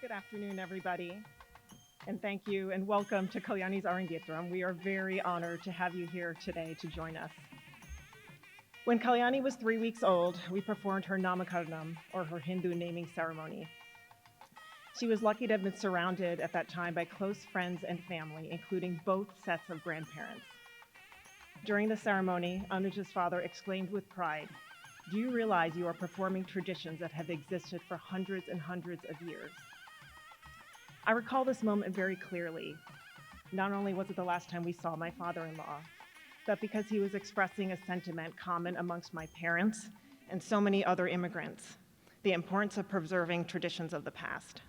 Good afternoon, everybody, and thank you and welcome to Kalyani's Arangetram. We are very honored to have you here today to join us. When Kalyani was 3 weeks old, we performed her Namakarnam, or her Hindu naming ceremony. She was lucky to have been surrounded at that time by close friends and family, including both sets of grandparents. During the ceremony, Anuja's father exclaimed with pride, "Do you realize you are performing traditions that have existed for hundreds and hundreds of years?" I recall this moment very clearly. Not only was it the last time we saw my father-in-law, but because he was expressing a sentiment common amongst my parents and so many other immigrants, the importance of preserving traditions of the past.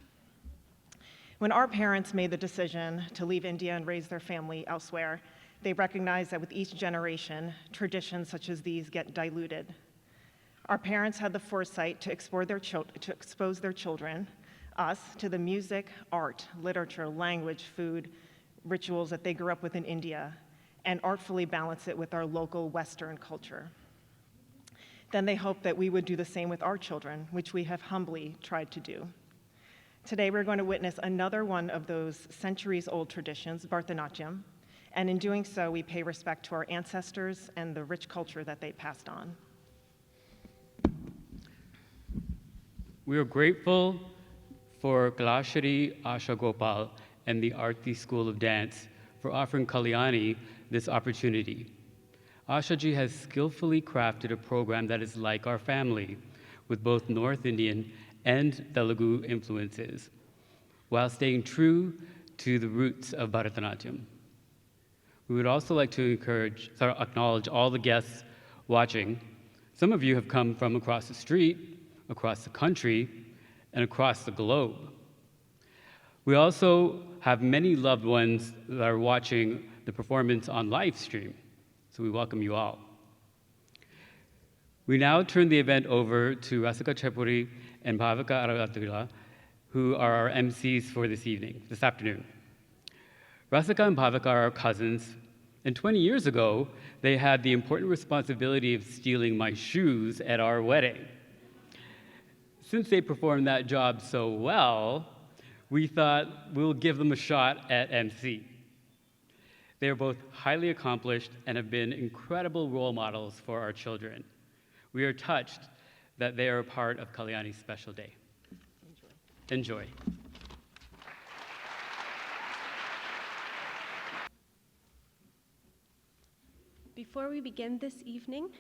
When our parents made the decision to leave India and raise their family elsewhere, they recognized that with each generation, traditions such as these get diluted. Our parents had the foresight to expose their children, us, to the music, art, literature, language, food, rituals that they grew up with in India, and artfully balance it with our local Western culture. Then they hoped that we would do the same with our children, which we have humbly tried to do. Today, we're going to witness another one of those centuries-old traditions, Bharatanatyam, and in doing so, we pay respect to our ancestors and the rich culture that they passed on. We are grateful for Kalashari Asha Gopal and the Aarti School of Dance for offering Kalyani this opportunity. Ashaji has skillfully crafted a program that is like our family, with both North Indian and Telugu influences, while staying true to the roots of Bharatanatyam. We would also like to acknowledge all the guests watching. Some of you have come from across the street, across the country, and across the globe. We also have many loved ones that are watching the performance on live stream, so we welcome you all. We now turn the event over to Rasika Chepuri and Bhavika Aragatula, who are our MCs for this afternoon. Rasika and Bhavika are our cousins, and 20 years ago, they had the important responsibility of stealing my shoes at our wedding. Since they performed that job so well, we thought we'll give them a shot at MC. They are both highly accomplished and have been incredible role models for our children. We are touched that they are a part of Kalyani's special day. Enjoy. Before we begin this evening,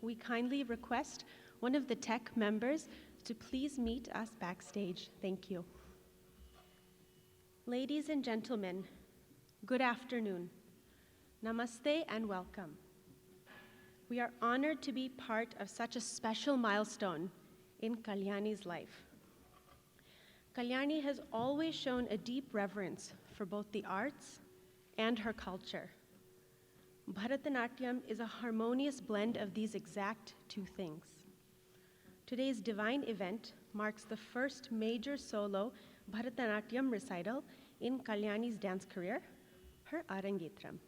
we kindly request one of the tech members to please meet us backstage. Thank you. Ladies and gentlemen, good afternoon. Namaste and welcome. We are honored to be part of such a special milestone in Kalyani's life. Kalyani has always shown a deep reverence for both the arts and her culture. Bharatanatyam is a harmonious blend of these exact two things. Today's divine event marks the first major solo Bharatanatyam recital in Kalyani's dance career, her Arangetram.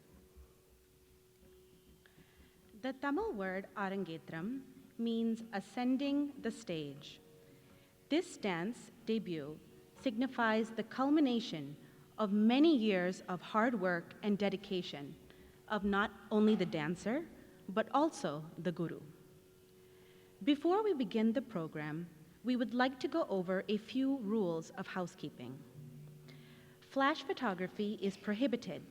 The Tamil word Arangetram means ascending the stage. This dance debut signifies the culmination of many years of hard work and dedication of not only the dancer, but also the Guru. Before we begin the program, we would like to go over a few rules of housekeeping. Flash photography is prohibited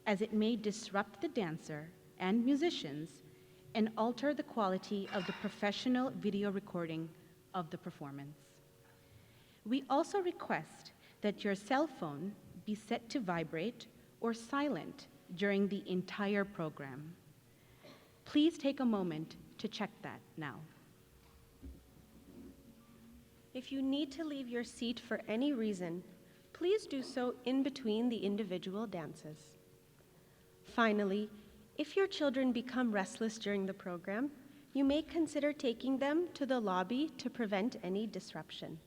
as it may disrupt the dancer and musicians and alter the quality of the professional video recording of the performance. We also request that your cell phone be set to vibrate or silent during the entire program. Please take a moment to check that now. If you need to leave your seat for any reason, please do so in between the individual dances. Finally, if your children become restless during the program, you may consider taking them to the lobby to prevent any disruption.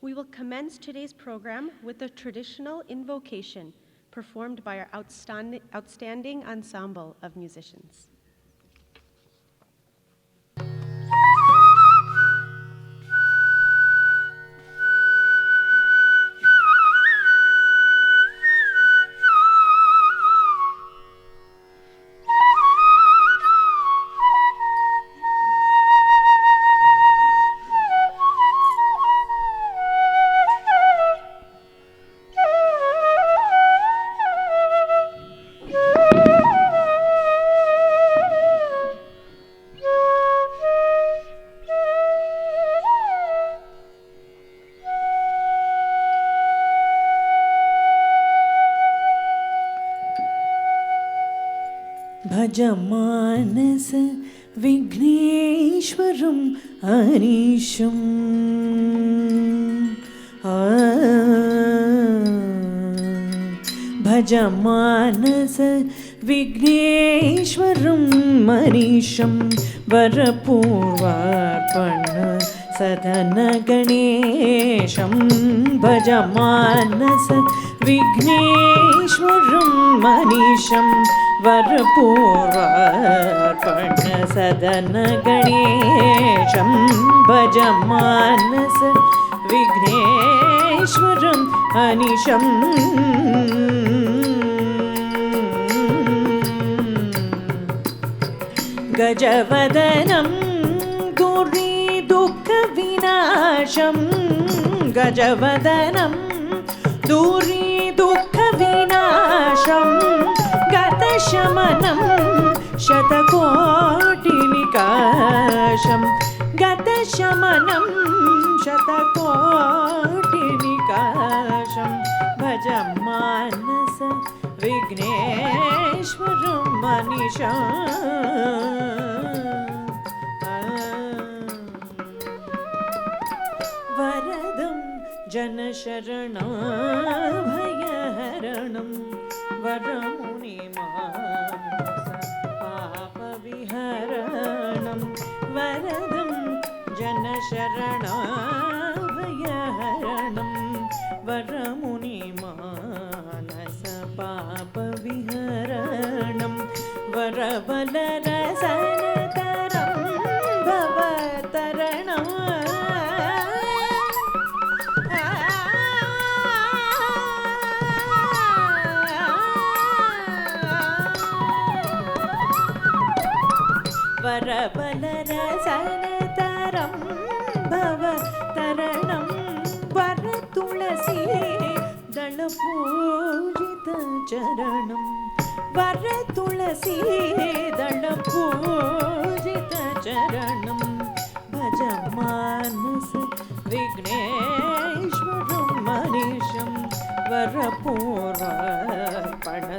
We will commence today's program with a traditional invocation performed by our outstanding ensemble of musicians. भजमानस विघ्नेश्वरं हरीशं भजमानस विघ्नेश्वरं मनीषं वरपूर्वार्पण सदन गणेशं भजमानस विघ्नेश्वरं मनीषं वरपूर्वार्पण सदन गणेशं भजमानस विघ्नेश्वरं अनिशम् गजवदनं दूरीदुःखविनाशं गजवदनं दूरीदुःखविनाशं गतशमनं शतकोटिनिकाशं गतशमनं शतकोटिनिकाशं भजमानस विघ्नेश्वरं मनीषम् वरदं जनशरणं भयहरणं वरमुनिमानस पापविहरणं वरदं जनशरणं भयहरणं वरमुनिमानस पापविहरणं वरबलरसनतरं भवतरणम् वरबलरसनतरं भवतरणं वरतुलसी दलपूजितचरणं वरतुलसी दलपूजितचरणं भजमानस विघ्नेश्वरं मनीषं वरपूर्वार्पण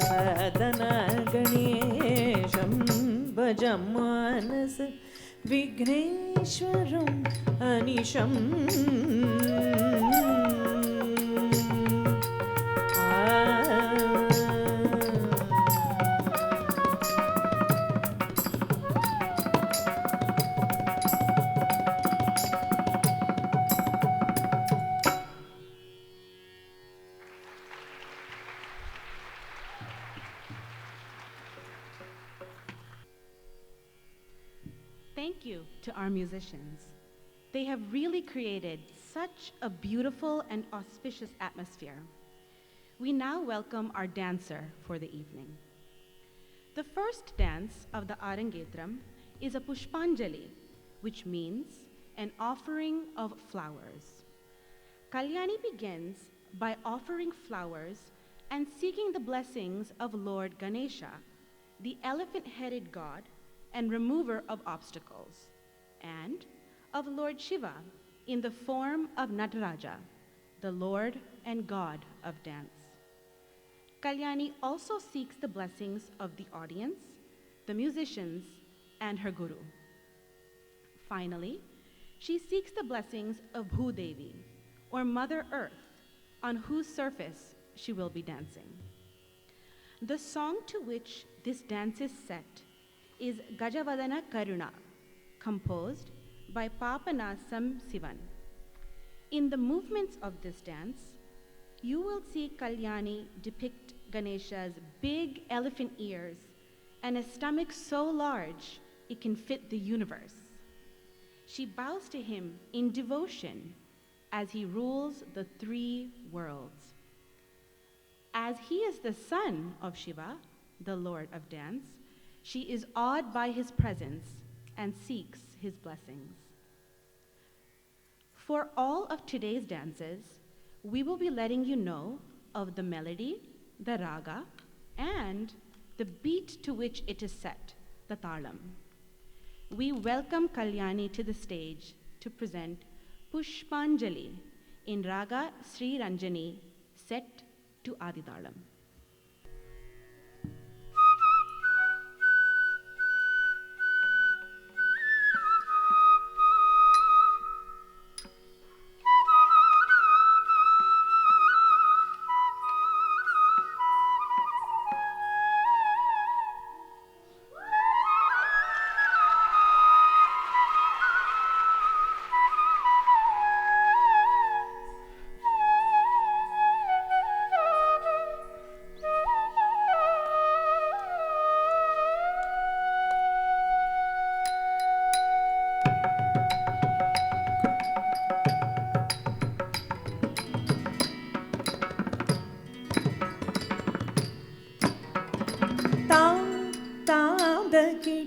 सदन गणेशं भजमानस विघ्नेश्वरम् अनिशम् Thank you to our musicians. They have really created such a beautiful and auspicious atmosphere. We now welcome our dancer for the evening. The first dance of the Arangetram is a Pushpanjali, which means an offering of flowers. Kalyani begins by offering flowers and seeking the blessings of Lord Ganesha, the elephant-headed god and remover of obstacles, and of Lord Shiva in the form of Nataraja, the Lord and God of dance. Kalyani also seeks the blessings of the audience, the musicians, and her guru. Finally, she seeks the blessings of Bhudevi, or Mother Earth, on whose surface she will be dancing. The song to which this dance is set is Gajavadana Karuna, composed by Papanasam Sivan. In the movements of this dance, you will see Kalyani depict Ganesha's big elephant ears and a stomach so large it can fit the universe. She bows to him in devotion as he rules the three worlds. As he is the son of Shiva, the Lord of dance, she is awed by his presence and seeks his blessings. For all of today's dances, we will be letting you know of the melody, the raga, and the beat to which it is set, the talam. We welcome Kalyani to the stage to present Pushpanjali in Raga Sri Ranjani, set to Aditalam.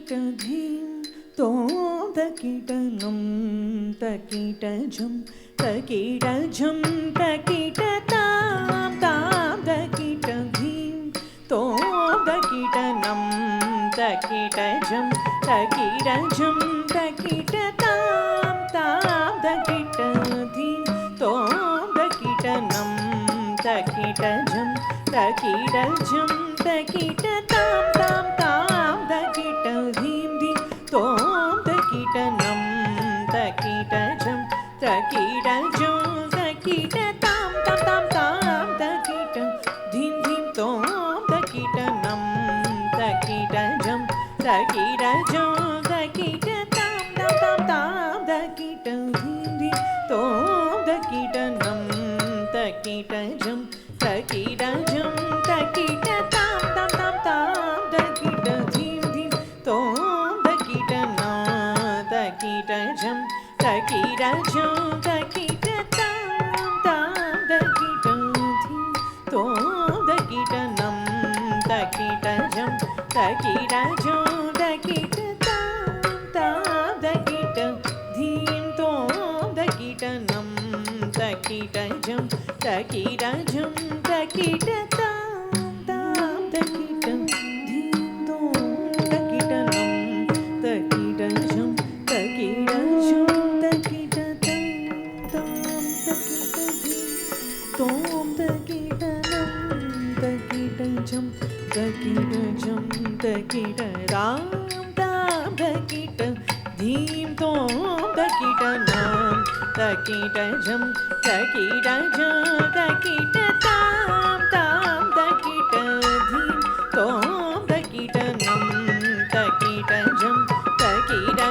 Dhim tom takita nam takita jam takita tam tam takita dhim tom takita nam takita jam takita tam tam takita dhim tom takita nam takita jam takita tam tam tam takita dhim dhim tom takita nam takita jam takita tam tam tam takita dhim dhim tom takita nam takita jam takita tam tam tam takita dhim dhim tom takita nam takita jam takita tam tam tam takita dhim dhim tom takita na takita jam takita tam tam takita dhim tom takita nam takita jam takita tam tam takita dhim tom takita nam takita jam takita tam tam takita dhim tom takita nam takita jam takita tam tam takita dhim tom takita nam takita jam takita ram tam takita dhim tom takita nam takita jam takita tam tam takita dhim tom takita nam takita jam takita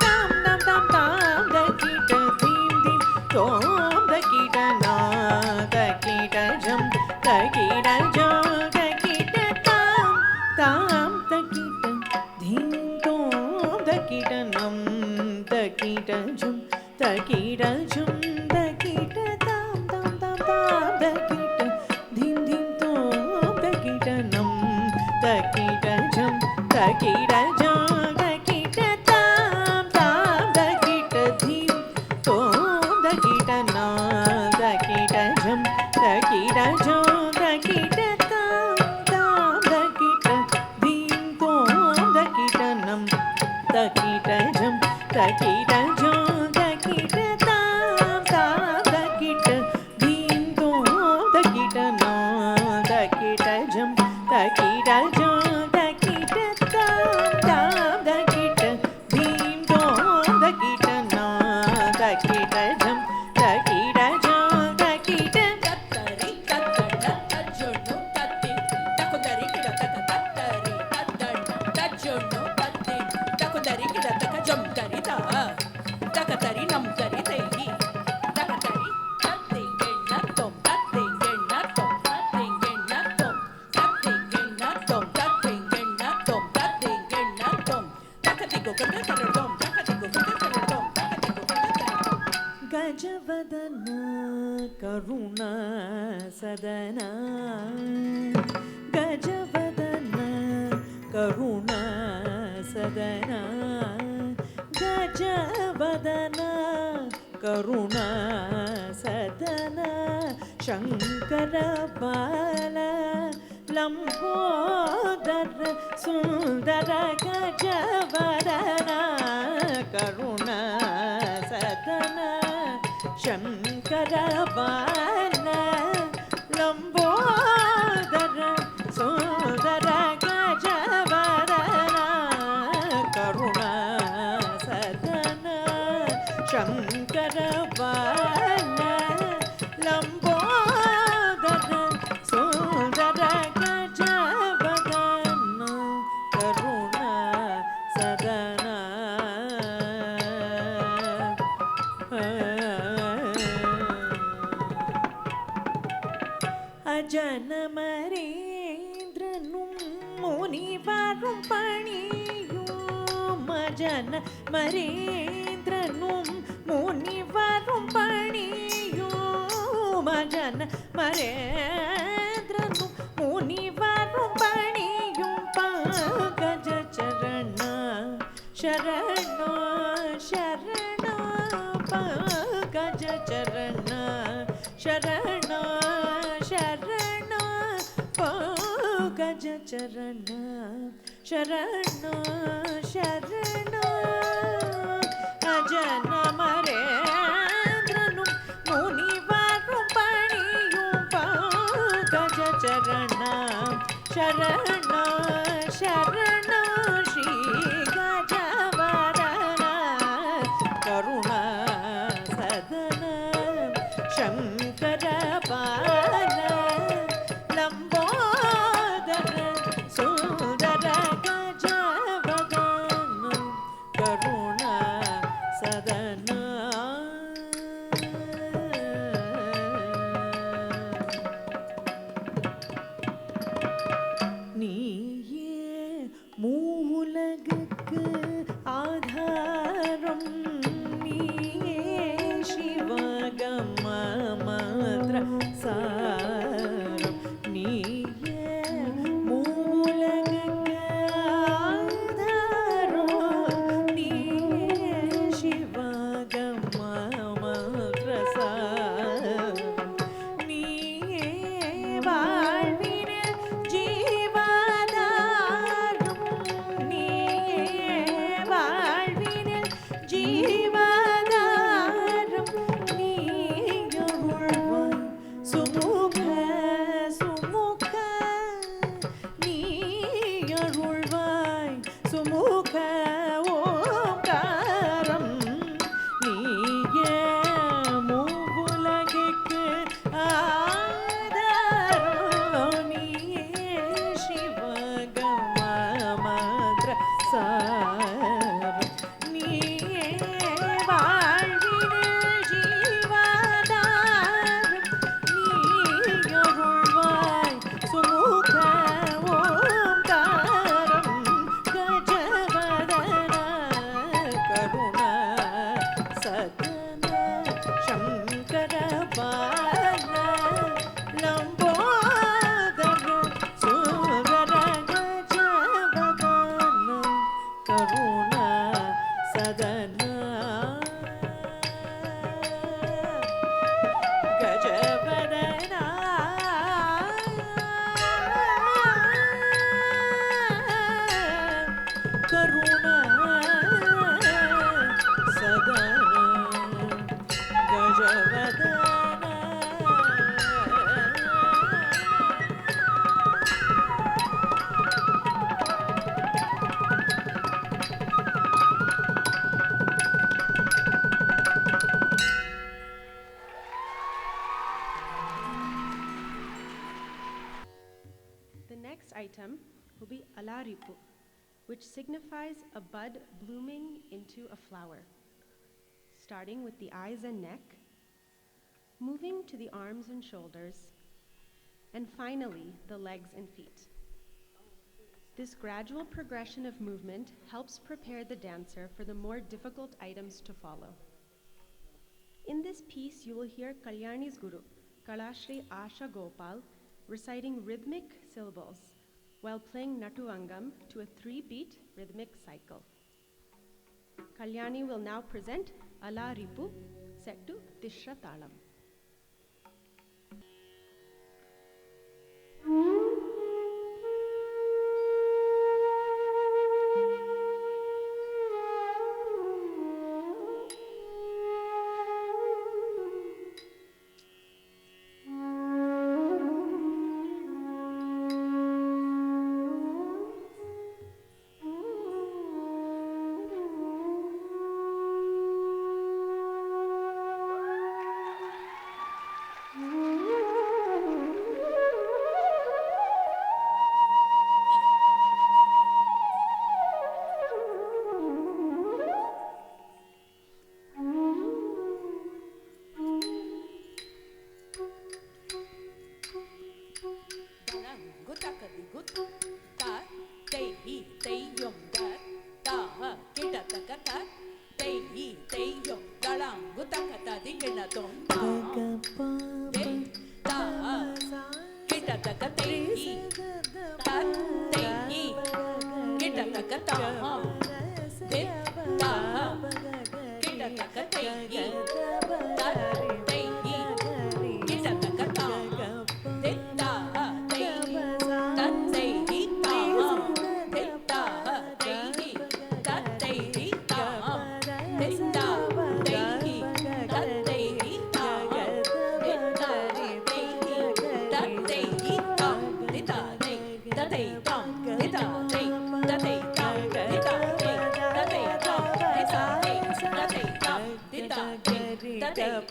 tam tam tam takita dhim tom takita na takita jam takita tam tam takita dhim tom takita nam takita jam takita tam tam tam takita dhim dhim tom takita nam தக்கிடஜம் தக்கிடஜம் தக்கிட தாம் தாம் தக்கிட theme தோம் தக்கிட நாம் தக்கிடஜம் தக்கிடஜம் தக்கிட தாம் தாம் தக்கிட theme தோம் தக்கிட நம் தக்கிடஜம் தக்கிடஜம் தக்கிட தாம் தாம் தக்கிட தீம் தோம் தக்கிட நாம் தக்கிடஜம் தக்கிடஜம் தக்கிட தாம் தாம் தக்கிட தீம் தோம் தக்கிட நாம் தக்கிடஜம் தக்கிடஜம் தக்கிட தத்தரி தத்தட தஜ்ஜொன்னு தத்தி தக்குதரி கிட தக்க தத்தரி தத்தட தஜ்ஜொன்னு தத்தி தக்குதரி கிட தக்க ஜம் தரி தா தக்கதரி நம் தரி தேகி தக்கதரி தத்தி கெண்ணத்தொம் தத்தி கெண்ணத்தொம் தத்தி கெண்ணத்தொம் தத்தி கெண்ணத்தொம் தத்தி கெண்ணத்தொம் தத்தி கெண்ணத்தொம் தக்கதிகு கொண்டு தரடொம் தக்கதிகு கொண்டு தரடொம் தக்கதிகு கொண்டு தரடொம் ಗಜವದನ ಕರುಣ ಸದನ ಗಜವದನ ಕರುಣ ಸದನ ಗಜವದನ ಕರುಣ ಸದನ ಶಂಕರ ಬಾಲ ಲಂಬೋದರ ಸುಂದರ ಗಜವದನ ಕರುಣ ಸದನ ಶಂಕರ ಬಾಲ ಲಂಬೋದರ ಸುಂದರ ಗಜವದನ ಕರುಣ ಸದನ ಶಂಕರ ಬಾಲ ಲಂಬೋದರ ಸುಂದರ ಗಜವದನ ಕರುಣ ಸದನ அஜனமரேந்திரனும் முனிவரும் பணியும் அஜனமரேந்திரனும் முனிவரும் பணியும் அஜனமரேந்திரனும் முனிவரும் பணியும் பங்கஜ சரண ಶರಣ ಶರಣ ಪಂಕಜ ಚರಣ ಶರಣ ಶರಣ ಪಂಕಜ ಚರಣ ಶರಣ ಶರಣ ಅಜನ ಮರೇಂದ್ರನು ಮುನಿವரும் பணியும் பங்கஜ ಚರಣ ಶರಣ ಶರಣ ಶ್ರೀ ಗಜವದನ ಕರುಣ ಸದನ ಶಂಕರ ಬಾಲ ಲಂಬೋದರ ಸುಂದರ ಗಜವದನ ಕರುಣ ಸದನ நீயே மூலகுக்கு ஆதாரம் நீயே சிவகம மந்திர சாரம் நீயே மூலகுக்கு ஆதாரம் நீயே சிவகம மந்திர சாரம் நீயே வாழ்வினில் ஜீவாதாரம் நீயே will be alaripu, which signifies a bud blooming into a flower, starting with the eyes and neck, moving to the arms and shoulders, and finally the legs and feet. This gradual progression of movement helps prepare the dancer for the more difficult items to follow. In this piece, you will hear Kalyani's guru, Kalashri Asha Gopal, reciting rhythmic syllables while playing Natuvangam to a 3-beat rhythmic cycle. Kalyani will now present Ala Ripu, set to Tishra Talam. That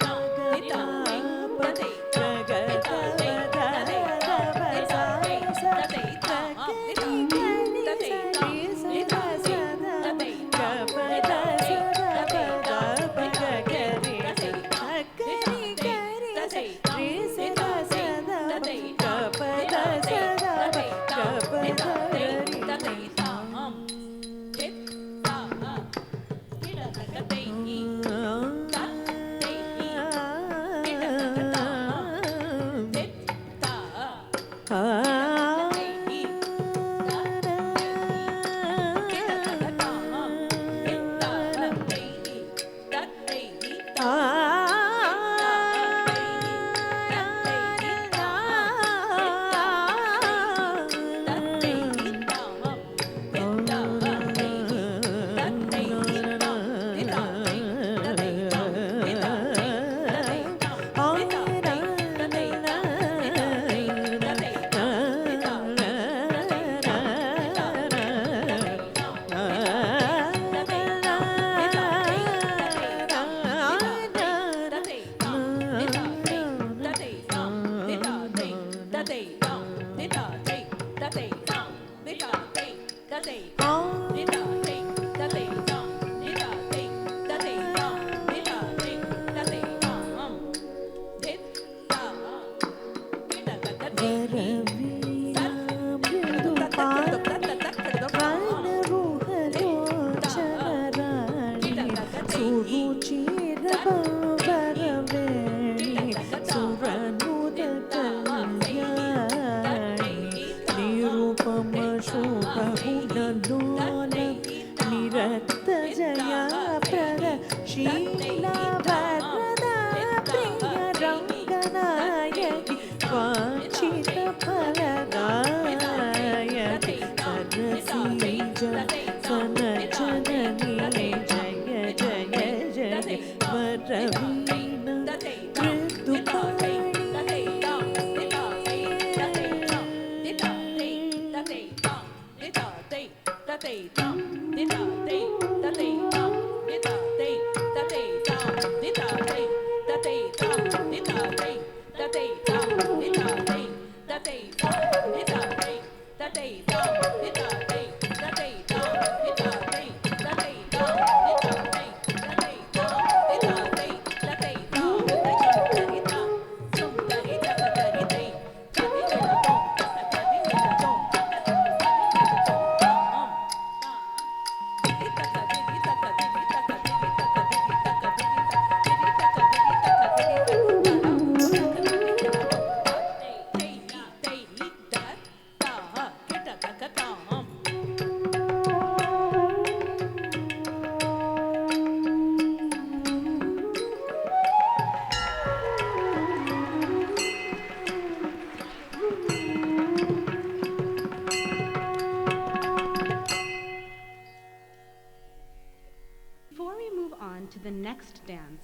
the next dance,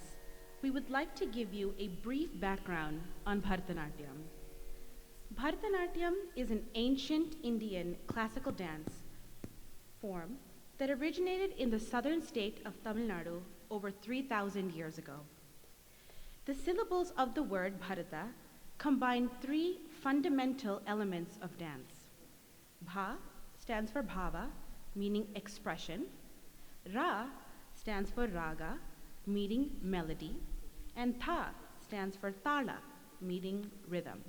we would like to give you a brief background on Bharatanatyam. Bharatanatyam is an ancient Indian classical dance form that originated in the southern state of Tamil Nadu over 3,000 years ago. The syllables of the word Bharata combine three fundamental elements of dance. Bha stands for bhava, meaning expression. Ra stands for raga, meaning melody. And tha stands for tala, meaning rhythm.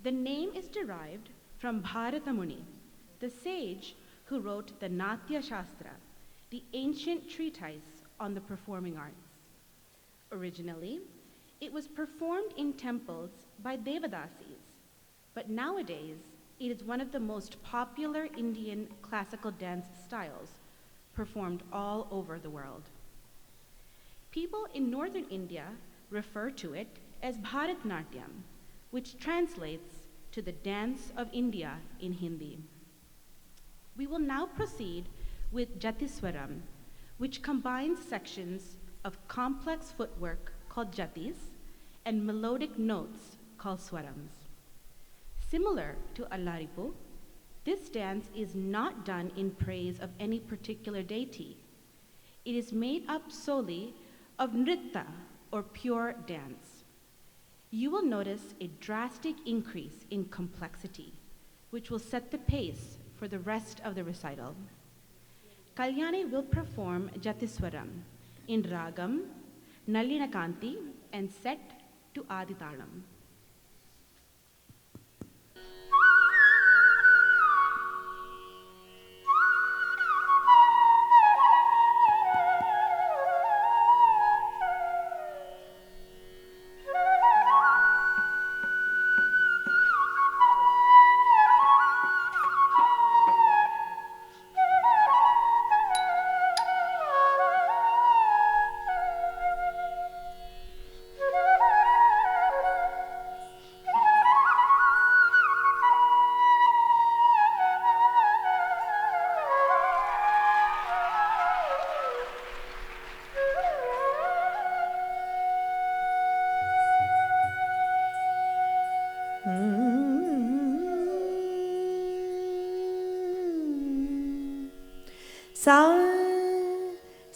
The name is derived from Bharata Muni, the sage who wrote the Natya Shastra, the ancient treatise on the performing arts. Originally, it was performed in temples by Devadasis, but nowadays it is one of the most popular Indian classical dance styles, performed all over the world. People in northern India refer to it as Bharatanatyam, which translates to the dance of India in Hindi. We will now proceed with Jatiswaram, which combines sections of complex footwork called jatis and melodic notes called swarams. Similar to Allaripu, this dance is not done in praise of any particular deity. It is made up solely of nritta, or pure dance. You will notice a drastic increase in complexity, which will set the pace for the rest of the recital. Kalyani will perform Jatiswaram in Ragam, Nallinakanti, and set to Aditalam.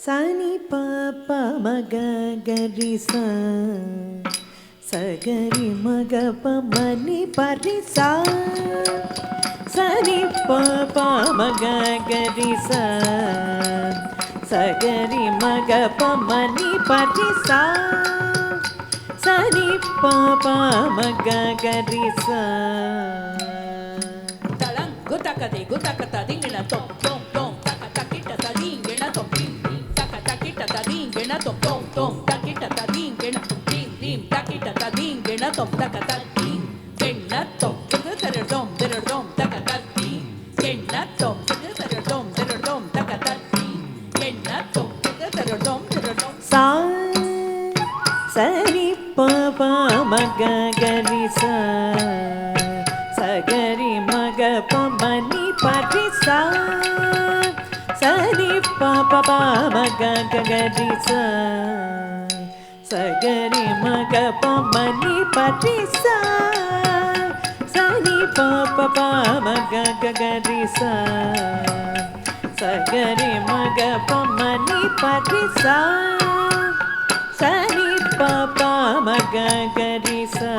Sa ni pa pa ma ga ga ri sa sa ga ri ma ga pa ma ni pa ri sa sa ni pa pa ma ga ga ri sa sa ga ri ma ga pa ma ni pa ri sa sa ni pa pa ma ga ga ri sa talang gutakade gutakata dingena tom tom tom taka takita dingena tom tim tim taka takita dingena tom tom tom takita dingena tim tim takita dingena tom taka tim genna tom takata tom taka tim genna tom takata tom taka tim genna tom takata tom sa sa ni pa pa ma ga ga ri sa sa ga ri ma ga pa ma ni pa ri sa sa ni pa pa pa ma ga ga ri sa sa ga ri ma ga pa ma ni pa ri sa sa ni pa pa pa ma ga ga ri sa sa ga ri ma ga pa ma ni pa ri sa sa ni pa pa ma ga ga ri sa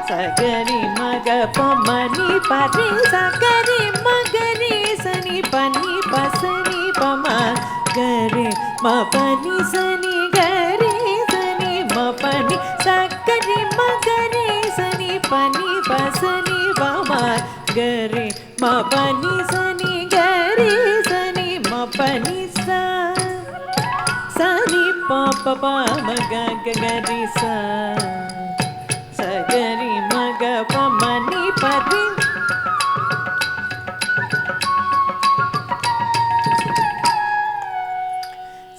sa ga ri ma ga pa ma ni pa ri sa ga ri ma ga ri sa ni pa sa ni pa ma ga ri ma pa ni sa ni ga ri sa ni ma pa ni sa ga ri ma ga ri sa ni pa sa ni pa ma ga ri ma pa ni sa ni ga ri sa ni ma pa ni sa sa ni pa pa pa ma ga ga ri sa sa ga ri ma ga pa ma ni pa ri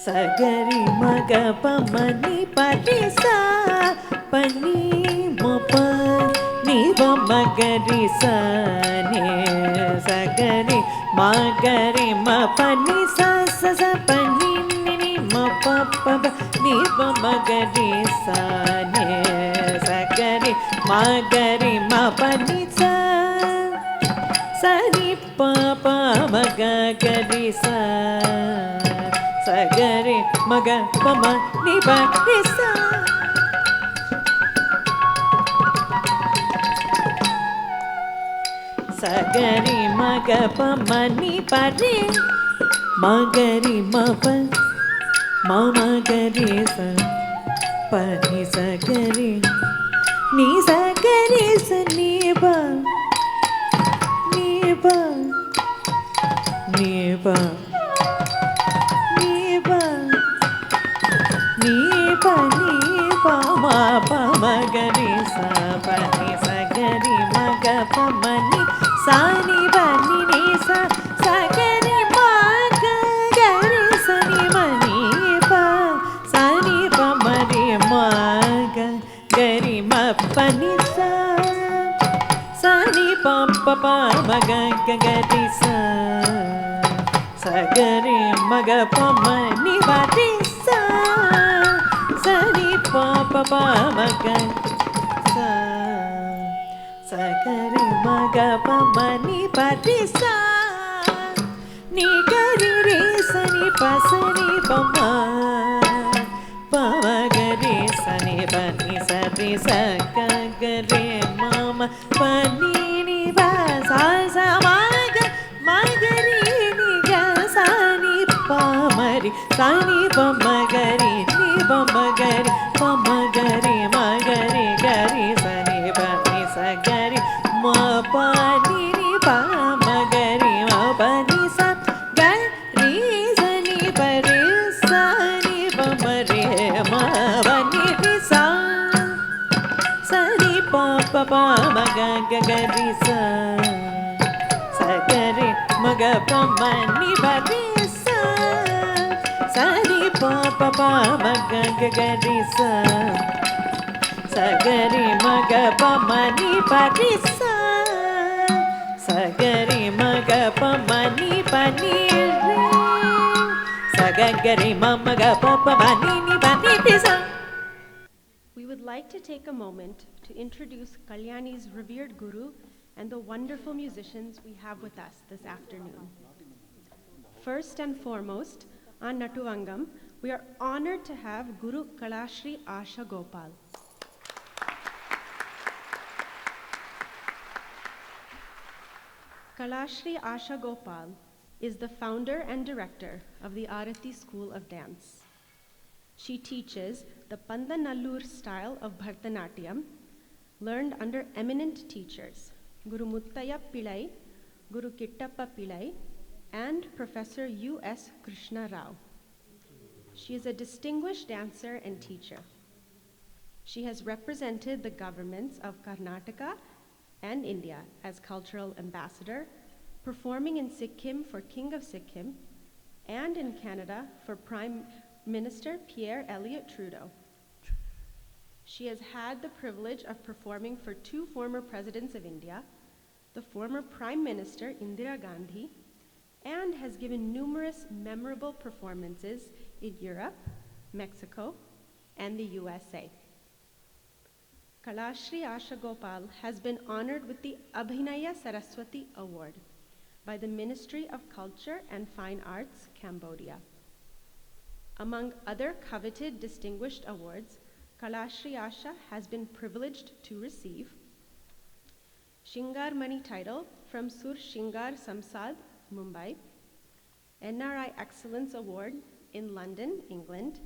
sa ga ri ma ga pa ma ni pa ri sa pa ni ma pa ni pa ma ga ri sa ni sa ga ri ma pa ni sa sa sa pa ni ni pa pa ba ni pa ma ga ri sa ni sa ga ri ma pa ni sa sa ni pa pa ma ga ri sa sa ga ri ma ga pa ma ni pa ri sa sa ga ri ma ga pa ma ni pa ri ma ga ri ma pa ma ga ri sa pa ni sa ga ri ni sa ga ri sa ni pa ni pa ni pa ni pa ni pa ni pa ma ga ri sa pa ni sa ga ri ma ga pa ma ni sa ni pa ni ni sa sa ga ri ma ga ri sa ni ma ni pa sa ni pa ma ri ma ga ri ma pa ni sa sa ni pa pa pa ma ga ri sa sa ga ri ma ga pa ma ni pa ri sa sa ni pa pa pa ma ga sa sa ga ri ma ga pa ma ni pa ri sa ni ga ri sa ni pa ma ga ri sa ni pa ni sa ri sa ga ri ma ma pa ni pa sa sa ma ga ri ni ga sa ni pa ma ri sa ni pa ma ga ri ni pa ma ga ri pa ma ga ri ga ri sa ni pa ni sa ga ri ma pa ni pa ma ga ri ma pa ni sa ga ri sa ni pa ri sa ni pa ma ri ma pa ni sa sa ni pa pa pa ma ga ri sa sa ga ri ma ga pa ma ni pa ri sa sa ni pa pa pa ma ga ri sa sa ga ri ma ga pa ma ni pa ri sa sa ga ri ma ga pa ma ni pa ni re sa ga ri ma ga pa ma ni pa ni sa. We would like to take a moment to introduce Kalyani's revered guru and the wonderful musicians we have with us this afternoon. First and foremost, on Natuvangam, we are honored to have Guru Kalashri Asha Gopal. Kalashri Asha Gopal is the founder and director of the Arati School of Dance. She teaches the Pandanallur style of Bharatanatyam, learned under eminent teachers, Guru Muttaya Pillai, Guru Kittappa Pillai, and Professor U.S. Krishna Rao. She is a distinguished dancer and teacher. She has represented the governments of Karnataka and India as cultural ambassador, performing in Sikkim for King of Sikkim, and in Canada for Prime Minister Pierre Elliott Trudeau. She has had the privilege of performing for two former presidents of India, the former Prime Minister Indira Gandhi, and has given numerous memorable performances in Europe, Mexico, and the USA. Kalashri Asha Gopal has been honored with the Abhinaya Saraswati Award by the Ministry of Culture and Fine Arts, Cambodia. Among other coveted distinguished awards, Kalashri Asha has been privileged to receive Shingar Mani title from Sur Shingar Samsad, Mumbai, NRI Excellence Award in London, England,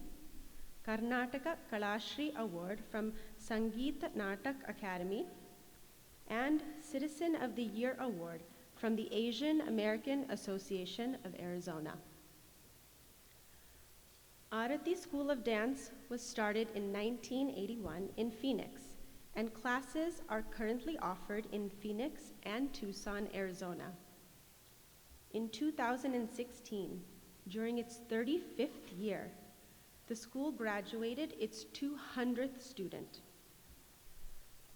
Karnataka Kalashri Award from Sangeet Natak Academy, and Citizen of the Year Award from the Asian American Association of Arizona. Arati School of Dance was started in 1981 in Phoenix, and classes are currently offered in Phoenix and Tucson, Arizona. In 2016, during its 35th year, the school graduated its 200th student.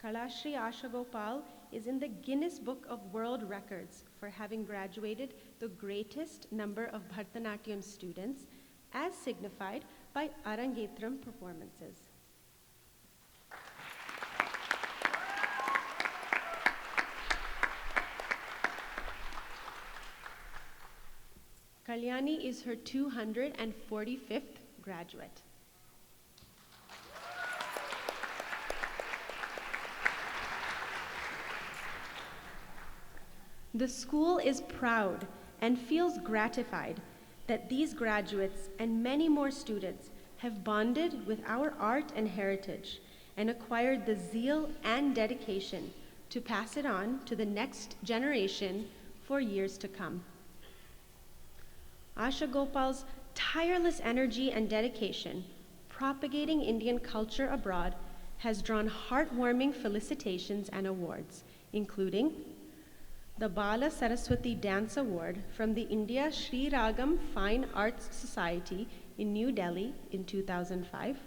Kalashri Asha Gopal is in the Guinness Book of World Records for having graduated the greatest number of Bharatanatyam students, as signified by Arangetram performances. Kalyani is her 245th graduate. The school is proud and feels gratified that these graduates and many more students have bonded with our art and heritage and acquired the zeal and dedication to pass it on to the next generation for years to come. Asha Gopal's tireless energy and dedication propagating Indian culture abroad has drawn heartwarming felicitations and awards, including the Bala Saraswati Dance Award from the India Sri Ragam Fine Arts Society in New Delhi in 2005,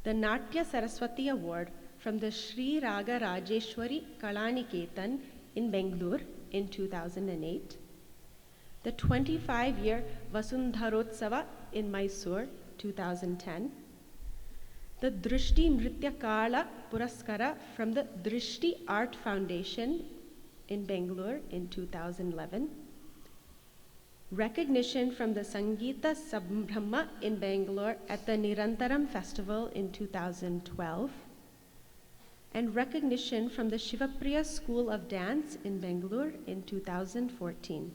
the Natya Saraswati Award from the Sri Raga Rajeshwari Kalaniketan in Bangalore in 2008, the 25-year Vasundharotsava in Mysore 2010, the Drishti Nritya Kala Puraskara from the Drishti Art Foundation in Bangalore in 2011, recognition from the Sangeeta Sambhrama in Bangalore at the Nirantaram Festival in 2012, and recognition from the Shivapriya School of Dance in Bangalore in 2014.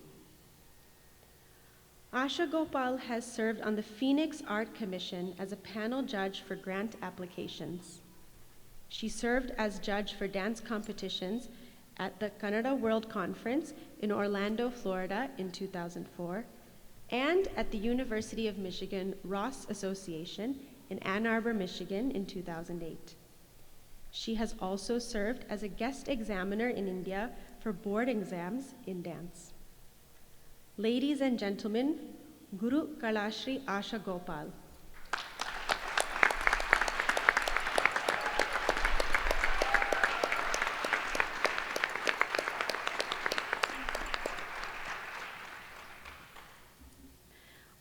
Asha Gopal has served on the Phoenix Art Commission as a panel judge for grant applications. She served as judge for dance competitions at the Kannada World Conference in Orlando, Florida in 2004, and at the University of Michigan Ross Association in Ann Arbor, Michigan in 2008. She has also served as a guest examiner in India for board exams in dance. Ladies and gentlemen, Guru Kalashri Asha Gopal.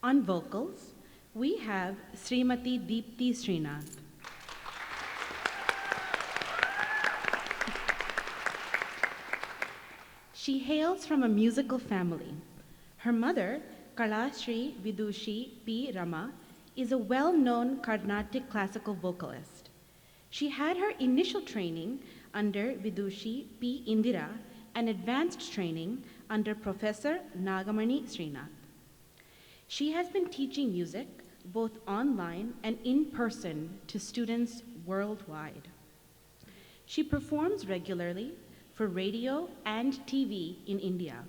On vocals, we have Srimati Deepti Srinath. She hails from a musical family. Her mother, Kalashri Vidushi P. Rama, is a well-known Carnatic classical vocalist. She had her initial training under Vidushi P. Indira and advanced training under Professor Nagamani Srinath. She has been teaching music both online and in person to students worldwide. She performs regularly for radio and TV in India.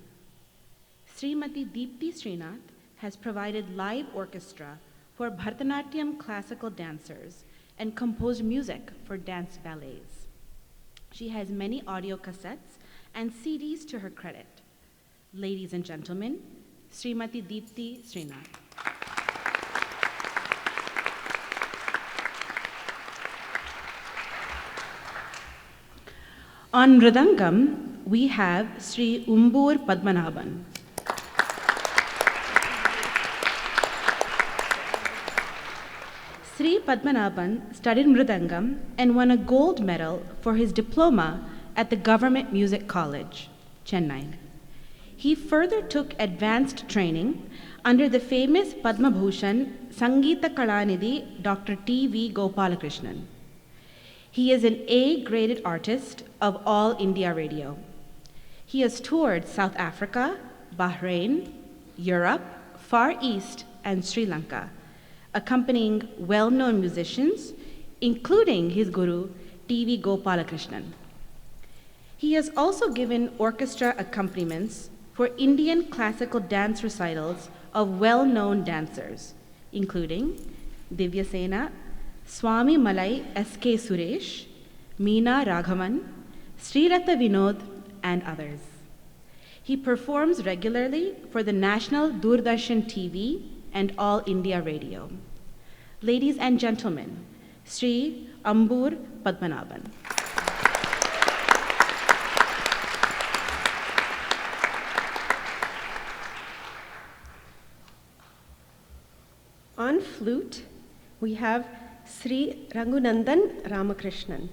Srimati Deepti Srinath has provided live orchestra for Bharatanatyam classical dancers and composed music for dance ballets. She has many audio cassettes and CDs to her credit. Ladies and gentlemen, Srimati Deepti Srinath. On Mridangam, we have Sri Umbur Padmanabhan. Sri Padmanabhan studied Mridangam and won a gold medal for his diploma at the Government Music College, Chennai. He further took advanced training under the famous Padma Bhushan Sangeeta Kalanidhi Dr. T.V. Gopalakrishnan. He is an A-graded artist of All India Radio. He has toured South Africa, Bahrain, Europe, Far East, and Sri Lanka, accompanying well-known musicians, including his guru, T.V. Gopalakrishnan. He has also given orchestra accompaniments for Indian classical dance recitals of well-known dancers, including Divya Sena, Swami Malai S.K. Suresh, Meena Raghavan, Srirata Vinod, and others. He performs regularly for the National Doordarshan TV and All India Radio. Ladies and gentlemen, Sri Ambur Padmanabhan. On flute, we have Sri Raghunandan Ramakrishnan.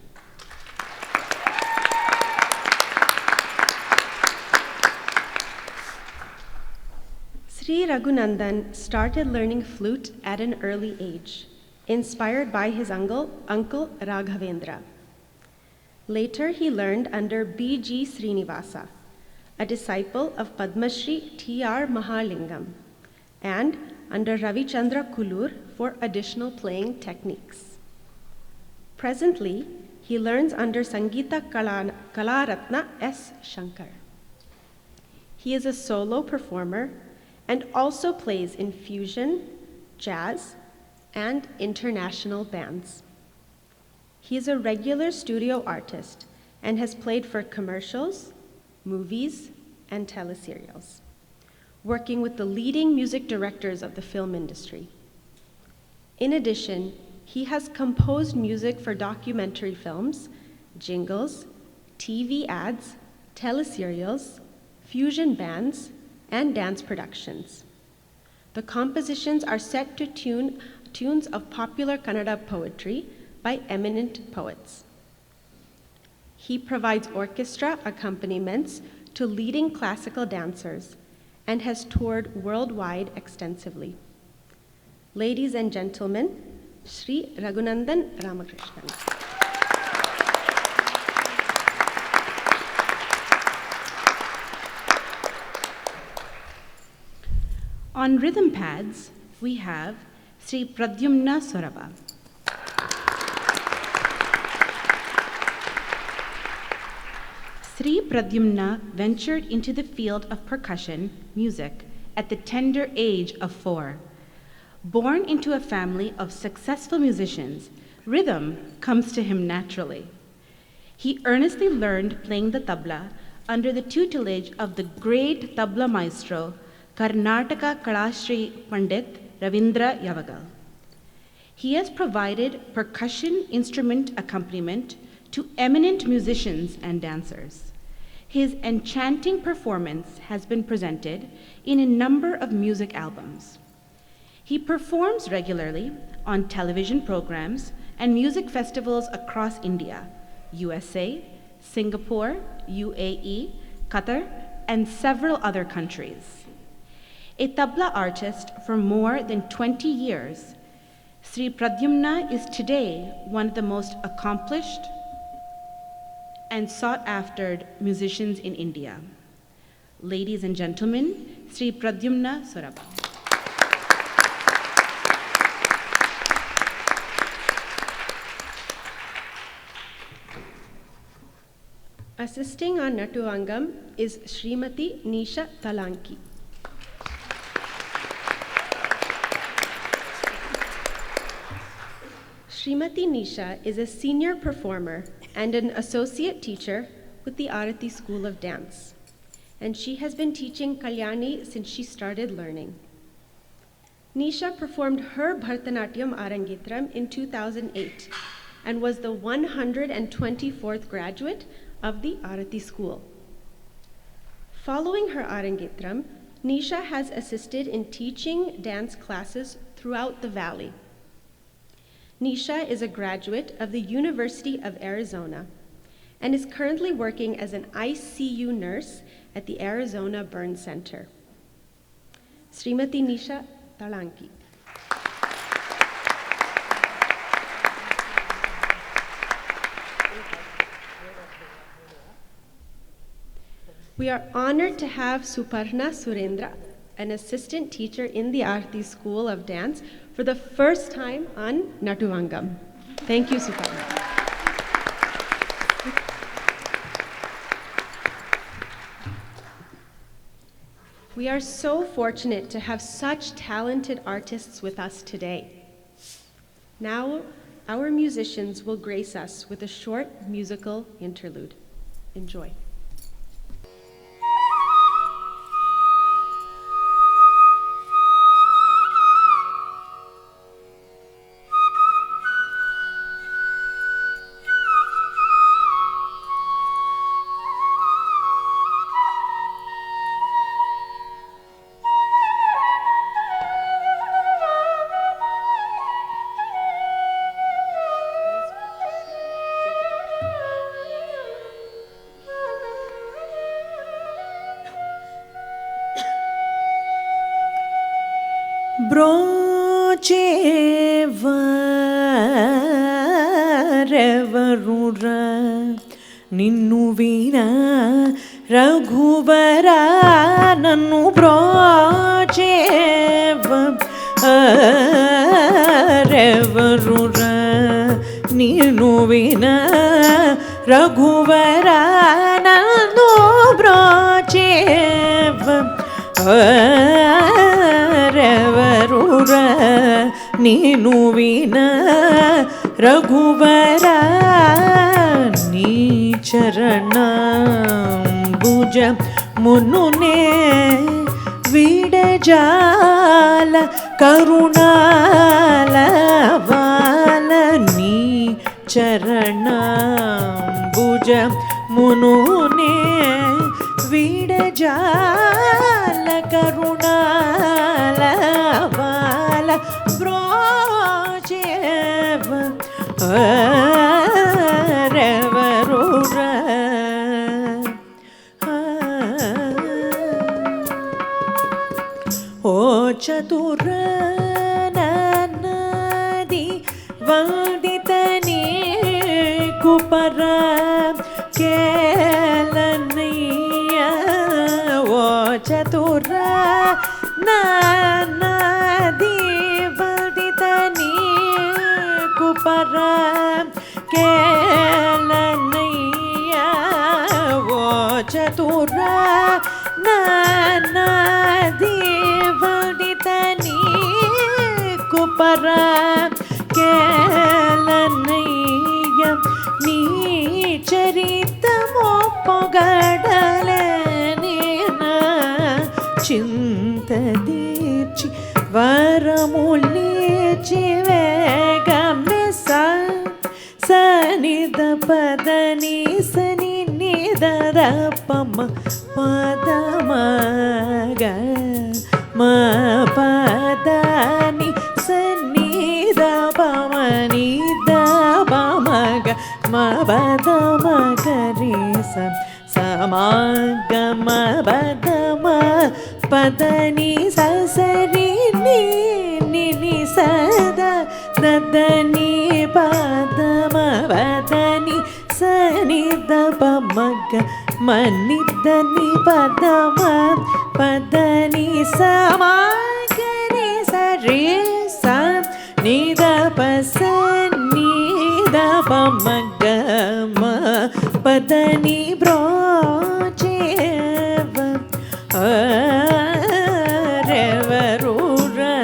Sri Raghunandan started learning flute at an early age, inspired by his uncle Raghavendra. Later, he learned under B.G. Srinivasa, a disciple of Padma Shri T.R. Mahalingam, and under Ravichandra Kulur for additional playing techniques. Presently, he learns under Sangeeta Kalaratna S. Shankar. He is a solo performer and also plays in fusion, jazz, and international bands. He is a regular studio artist and has played for commercials, movies, and teleserials, working with the leading music directors of the film industry. In addition, he has composed music for documentary films, jingles, TV ads, teleserials, fusion bands, and dance productions. The compositions are set to tunes of popular Kannada poetry by eminent poets. He provides orchestra accompaniments to leading classical dancers and has toured worldwide extensively. Ladies and gentlemen, Sri Raghunandan Ramakrishnan. On rhythm pads, we have Sri Pradyumna Soraba. Sri Pradyumna ventured into the field of percussion music at the tender age of 4. Born into a family of successful musicians, rhythm comes to him naturally. He earnestly learned playing the tabla under the tutelage of the great tabla maestro, Karnataka Kalashri Pandit Ravindra Yavagal. He has provided percussion instrument accompaniment to eminent musicians and dancers. His enchanting performance has been presented in a number of music albums. He performs regularly on television programs and music festivals across India, USA, Singapore, UAE, Qatar, and several other countries. A tabla artist for more than 20 years, Sri Pradyumna is today one of the most accomplished and sought-after musicians in India. Ladies and gentlemen, Sri Pradyumna Soraba. Assisting on Natuvangam is Srimati Nisha Talanki. Srimati Nisha is a senior performer and an associate teacher with the Arati School of Dance, and she has been teaching Kalyani since she started learning. Nisha performed her Bharatanatyam Arangetram in 2008 and was the 124th graduate of the Arati School. Following her Arangetram, Nisha has assisted in teaching dance classes throughout the valley. Nisha is a graduate of the University of Arizona and is currently working as an ICU nurse at the Arizona Burn Center. Srimati Nisha Talanki. We are honored to have Suparna Surendra, an assistant teacher in the Arati School of Dance, for the first time on Natuvangam. Thank you, Suparna. We are so fortunate to have such talented artists with us today. Now, our musicians will grace us with a short musical interlude. Enjoy. బ్రోచేవరెవరురా నిన్ను వినా రఘువరా నన్ను బ్రోచేవరెవరురా నిన్ను వినా రఘువరా నన్ను బ్రోచేవరెవరురా నిన్ను వినా రఘువరా నీ చరణంబుజ మునునే విడజాల కరుణాల వాల నీ చరణంబుజ మునునే విడజాల కరుణాల వాల బ్రోచేవ రెవరురా ఓ చతుర నది వందిత నీకు పర కేలనయ్య ఓ చతుర నది వందిత నీకు పర కేలనయ్య ఓ చతుర నది వందిత నీకు పర కేలనయ్య నీ చరితము పొగడలేని నా చింత తీర్చి వరములిచి వేగమే సనిద పదని సని నిదర పమ పదమగ మా పదని సన్నిద పమని దమగ మా పదమగరి సమాగమ పదమ పదని ససరి ని సదా దదని పదమ పదని సని దమగ మనిదని పదమ పదని సమాగరి సరి స నిద పస నిద పమగ పదని బ్రోచేవ రెవరురా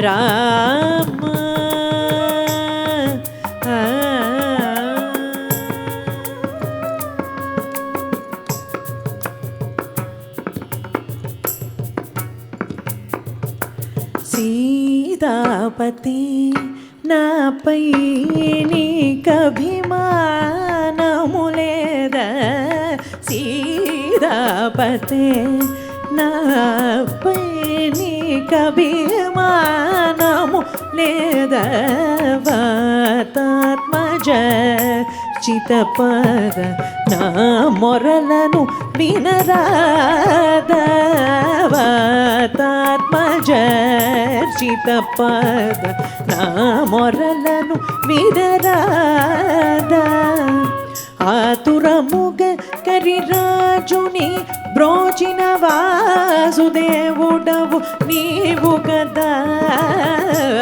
రామ సీతాపతి నాపై నీకభిమానము లేదా సీతాపతి నాపై నీకభిమానము లేదా వాతాత్మజ చితపద నా మొరలను వినరాద వాతాత్మజ చితపద నా మొరలను వినరాద ఆతురముగ కరిరాజుని బ్రోచిన వాసుదేవుడవు నీవు కదా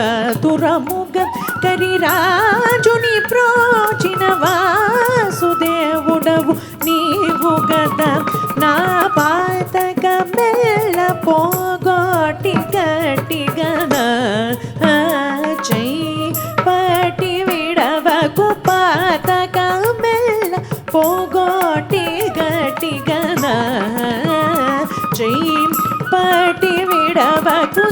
ఆతురముగ కరిరాజుని బ్రోచిన వాసుదేవుడవు నీవు కదా నా పాతక మెల్ల పోగొట్టి గట్టిగనా చై పటి విడవకు పాతక మెల్ల పోగొట్టి గట్టిగనా చై పటి విడవకు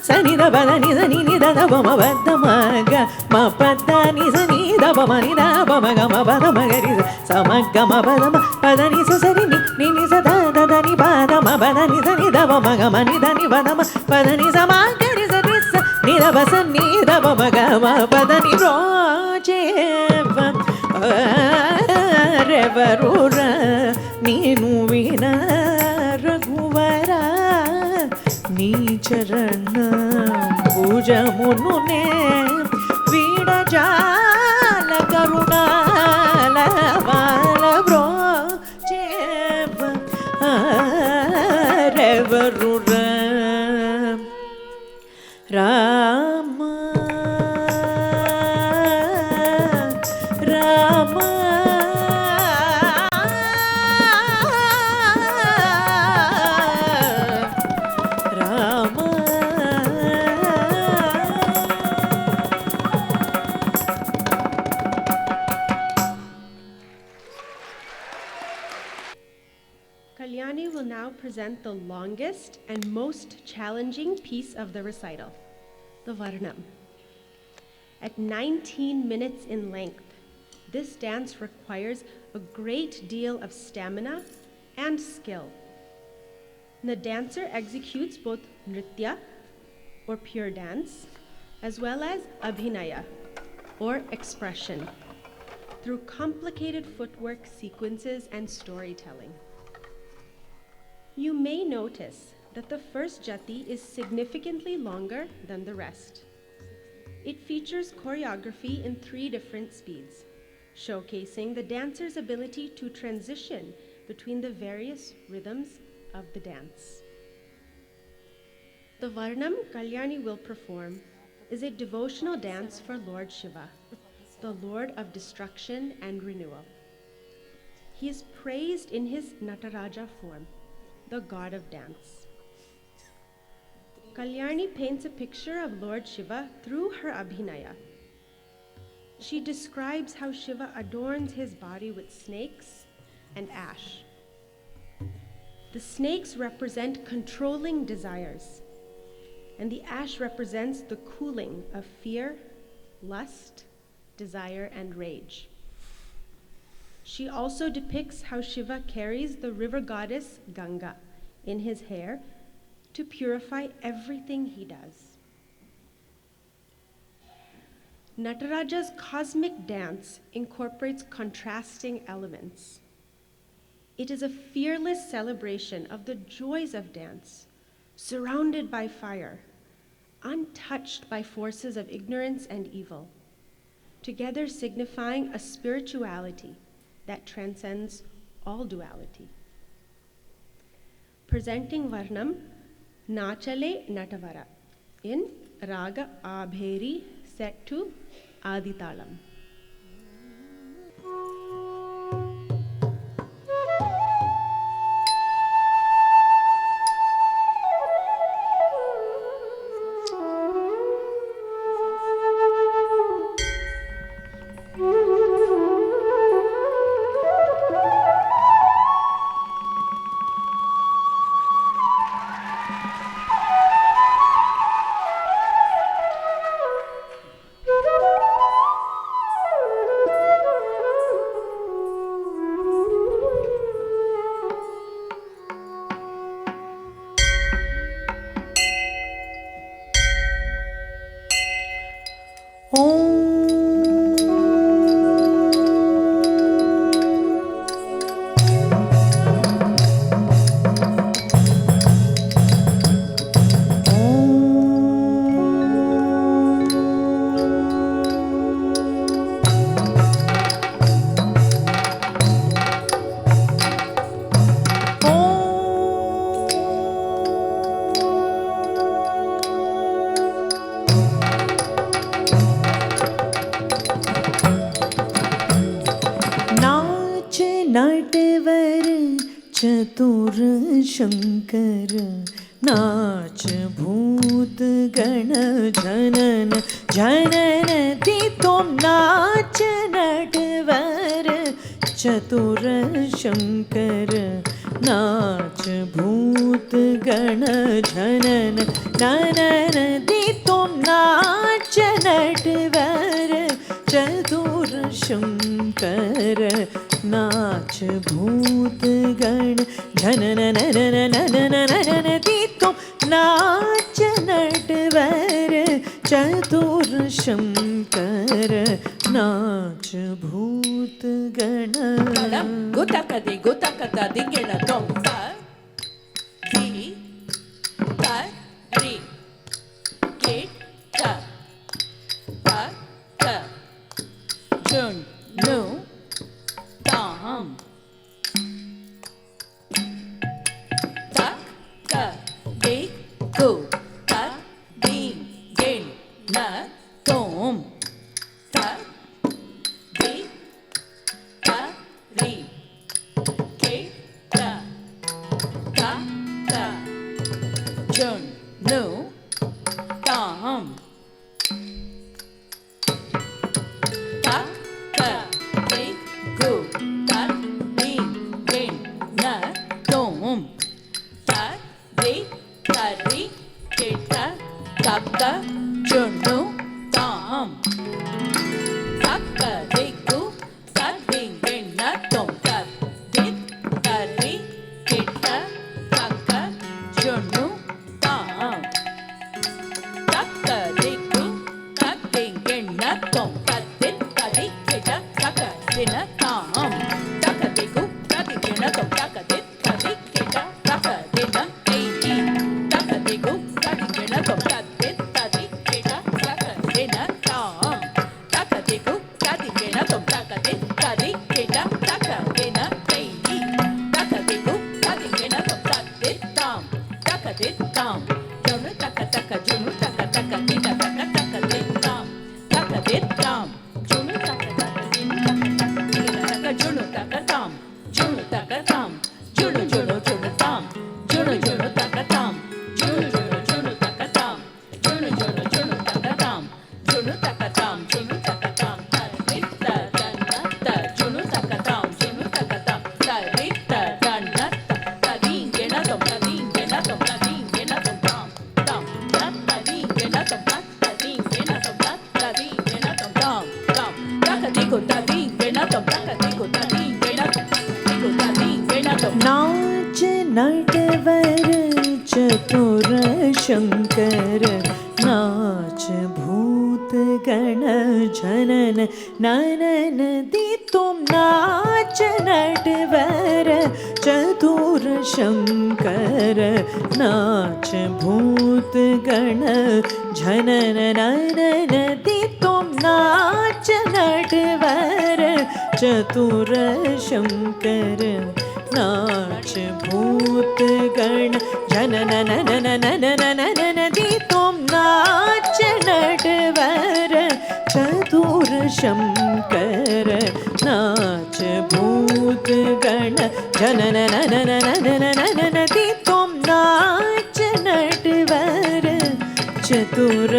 సనిద బద నిద నిద బమ బద్ద మగ మ పద్ద నిజ నిద బమ నిద బమ గమ బద మగరి సమగ మ బద మ పద నిజ సరి ని నిజ ద ద ని బద మ బద నిజ నిద బమ గమ నిద ని బద మ పద నిజ మ గరి స రిస నిద బస నిద బమ గమ పద ని రోజేవ రెవరుర నీను విన రఘువర భుజమునునే వీడజాల కరుణాల బాల బ్రోచేవ రెవరుర Rama Rama Kalyani will now present the longest and most challenging piece of the recital, the Varnam. At 19 minutes in length, this dance requires a great deal of stamina and skill. The dancer executes both nritya, or pure dance, as well as abhinaya, or expression, through complicated footwork sequences and storytelling. You may notice that the first jati is significantly longer than the rest. It features choreography in 3 different speeds, showcasing the dancer's ability to transition between the various rhythms of the dance. The Varnam Kalyani will perform is a devotional dance for Lord Shiva, the Lord of destruction and renewal. He is praised in his Nataraja form, the god of dance. Kalyani paints a picture of Lord Shiva through her abhinaya. She describes how Shiva adorns his body with snakes and ash. The snakes represent controlling desires, and the ash represents the cooling of fear, lust, desire, and rage. She also depicts how Shiva carries the river goddess Ganga in his hair to purify everything he does. Nataraja's cosmic dance incorporates contrasting elements. It is a fearless celebration of the joys of dance, surrounded by fire, untouched by forces of ignorance and evil, together signifying a spirituality that transcends all duality. Presenting Varnam, Nachale Natavara in Raga Abheri set to Aditalam. Natwar चतुर शंकर नाच भूत गण जनन जनन दितो नाच नटवर चतुर शंकर नाच भूत गण जनन जनन दितो नाच नटवर चतुर शंकर नाच भूत गण जनन ननन ननन ननन दितो नाच नटवर चतुर शंकर नाच भूत गण Gutakadi gutakata dingena dong sa ki tar ri junu tam ta ka ri gu ta ri gen na tom ta ri ta ri ke ta ka junu tam ta ka ri gu ta ri gen na tom ta ri ta ri ke ta ka junu tam Takadiku, takdingena tom, kadit, kadik, kita, takadina tam. Takadiku, takdingena tom, takadit, kadik, kita, takadina eiti. Takadiku, takdingena tom, kadit, kadik, kita, takadina tam. Takadiku, takdingena tom, takadit, kadik, kita, takadina eiti. Takadiku, takdingena tom, kadit tam, takadit tam. Junu taka taka, junu taka taka, kita taka taka dit tam, taka dit tam. Junu taka taka, junu taka taka, kita taka junu taka tam, junu taka tam, junu junu junu tam, junu junu taka tam, junu junu junu taka tam, junu junu junu taka tam, junu taka tam, junu taka tam, tarita danata, junu taka tam, junu taka tam, tarita danata, tadingena tom, tadingena tom, tadingena tom tam. Tam, tam, tadingena tom, tadingena tom, tadingena tom tam, tam. Takadiku, tadingena tom, takadiku, tadingena tom, takadiku, tadingena tom. नाच नटवर चतुर शंकर नाच भूत गण जनन ननन दी तुम नाच नटवर चतुर शंकर नाच भूत गण जनन ननन दी तुम नाच नटवर चतुर शंकर नाच भूत गण जनन ननन ननन ननन दी तुम नाच नटवर चतुर शंकर नाच भूत गण जनन ननन ननन ननन दी तुम नाच नटवर चतुर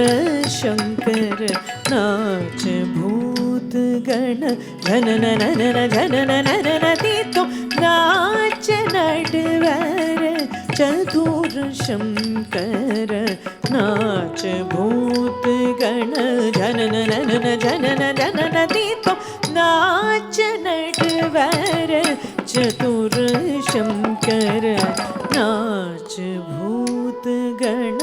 शंकर नाच भूत गण जनन ननन जनन ननन दी तुम नाच नटवर चतुर शंकर नाच भूत गण जनन ननन जनन जनन दी तुम नाच नटवर चतुर शंकर नाच भूत गण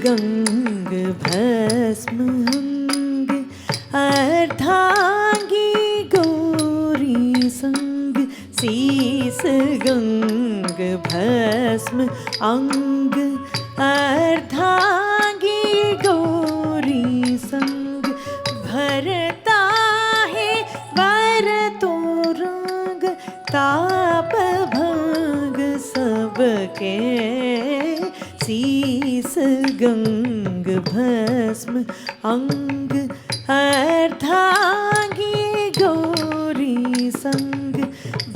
गंग भस्म अंग अर्धांगी गौरी संग शीस गंग भस्म अंग अर्धांगी गौरी संग भरता है वर तो रंग ताप भंग सबके शीस गंग भस्म अंग अर्धांगी गौरी संग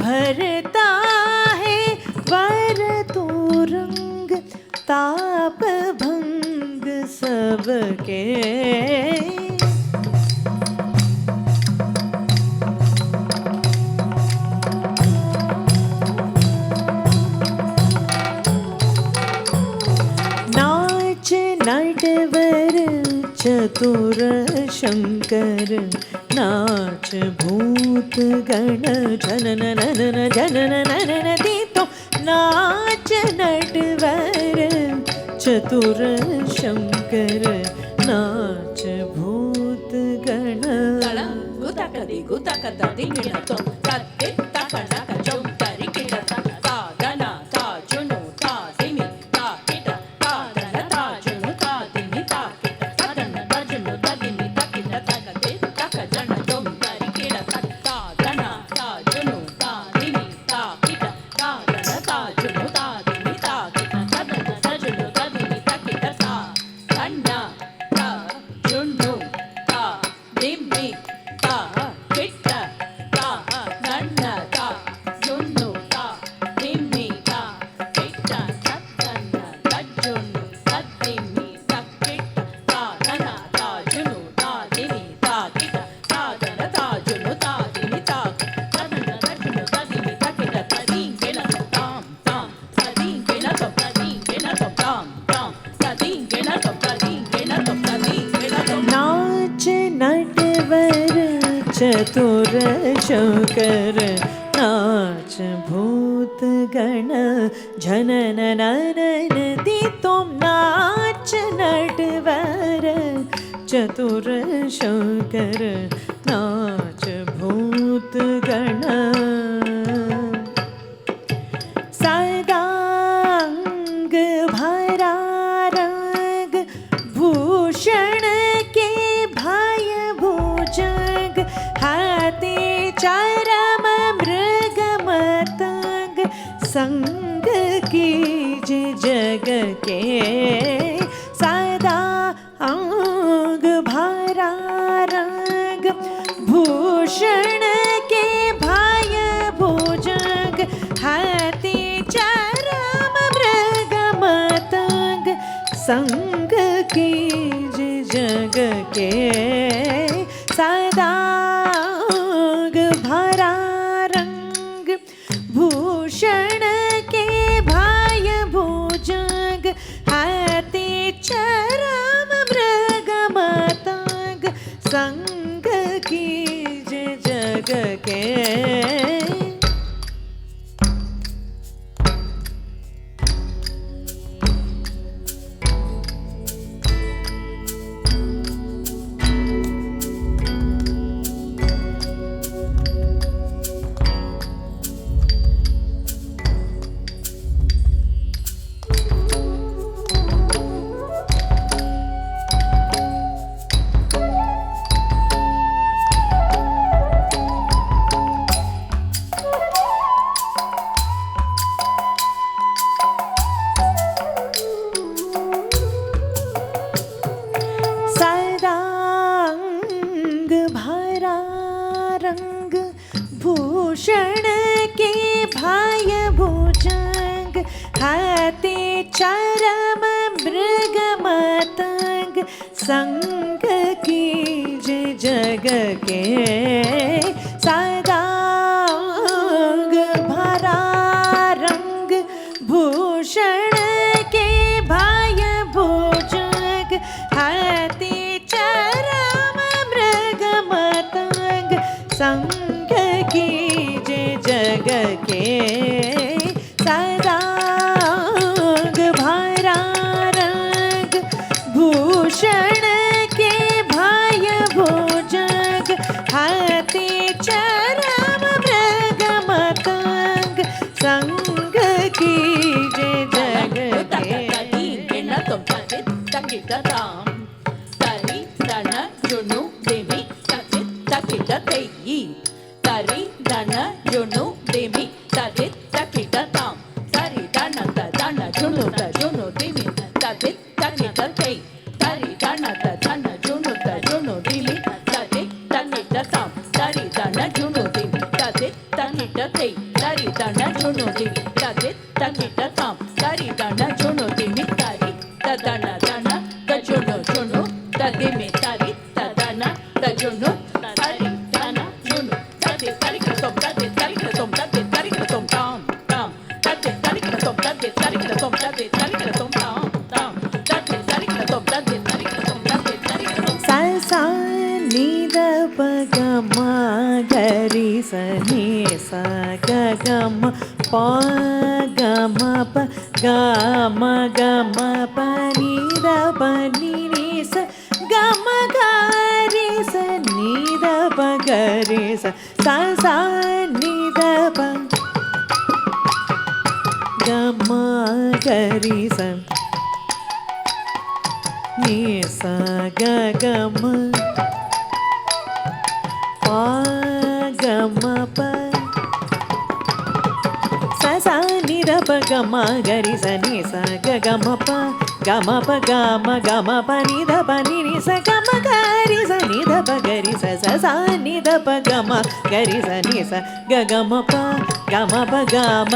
भरता है वर तो रंग ताप भंग सबके नटवर चतुर शंकर नाच भूत गण जनन ननन जनन ननन दी तो नाच नटवर चतुर शंकर नाच भूत गण ತಳ ಗುತಕದಿ ಗುತಕದ ದಿಂಗಿಣ ತೊ ತತ್ತಿ ತಕಣಕ ಚೌತರಿ ಕಿಡತ ತಾದನ ತಾಜುನು ತಾದಿನಿ ತಾಕಿಟ ತಾದನ ತಾಜುನು ತಾದಿನಿ ತಾಕಿಟ ತದನ ತಜುನು ತದಿನಿ नाच नटवर चतुर शंकर नाच भूत गण झनन ननन दी तुम नाच नटवर चतुर शंकर नाच भूत गण सदांग भरा रंग भूषण के भय भुजंग हाथी चरम मृग मतंग संग कीज जग के सदा अंग भरा रंग भूषण के भय भुजंग हाथी चरम मृग मतंग संग कीज जग के सदांग भरा रंग भूषण के भय भुजंग हाथी चरम मृग मतंग संग कीज जग के सदांग भरा रंग भूषण के भय भुजंग हाथी चरम मृग मतंग संग कीज जग के सदांग भरा रंग भूषण के भय भुजंग हाथी चरम मृग मतंग संग कीज जग के सदांग भरा रंग भूषण के भय भुजंग हाथी चरम मृग मतंग संग कीज जग के सा नि द प ग म ग रि स नि स ग ग म प ग म प ग म प नि द प नि रि स ग म ग रि स नि द प ग रि स सा सा नि द प ग म ग रि स नि स ग ग म प ग म प सा सा नि द प ग म ग रि स नि स ग ग म प ग म प ग म प नि द प नि रि स ग म ग रि स नि द प ग रि स सा सा नि द प ग म ग रि स नि स ग ग म प ग म प ग म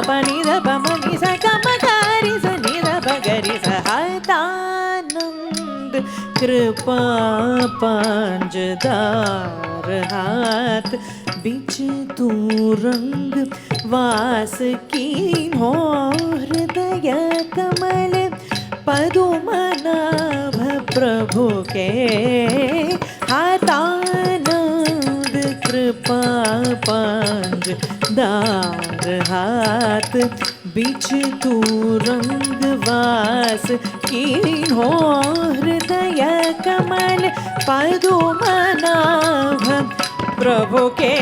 प नि द प म नि स ग म ग रि स नि द प ग रि स हतानंद कृपा पांजदार हाथ बिच तू रंग वास की हो हृदय कमल पद्मनाभ प्रभु के हाथानंद कृपा पांज दार हाथ बिच तू रंगवास कीन्हो हृदय कमल पद्मनाभ प्रभु के